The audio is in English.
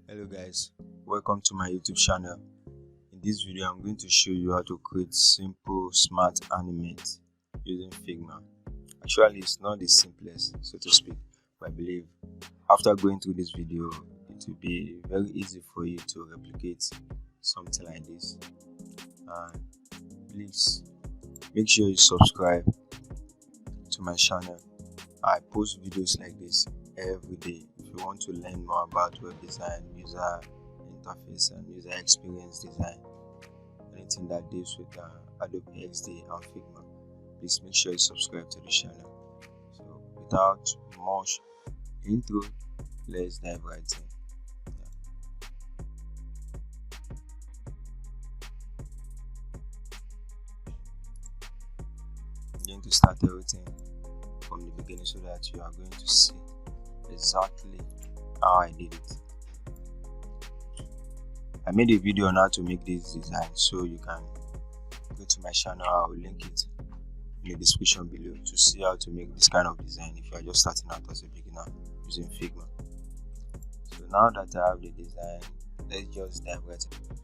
Hello guys, welcome to my YouTube channel. In this video I'm going to show you how to create simple smart animate using Figma. Actually it's not the simplest, so to speak, but I believe after going through this video it will be very easy for you to replicate something like this. And please make sure you subscribe to my channel. I post videos like this every day. If you want to learn more about web design, user interface and user experience design, anything that deals with Adobe XD and Figma, please make sure you subscribe to the channel. So without much intro, let's dive right in. I'm going to start everything from the beginning so that you are going to see exactly how I did it. I made a video on how to make this design, so you can go to my channel. I will link it in the description below to see how to make this kind of design if you are just starting out as a beginner using Figma. So now that I have the design, let's just dive right in.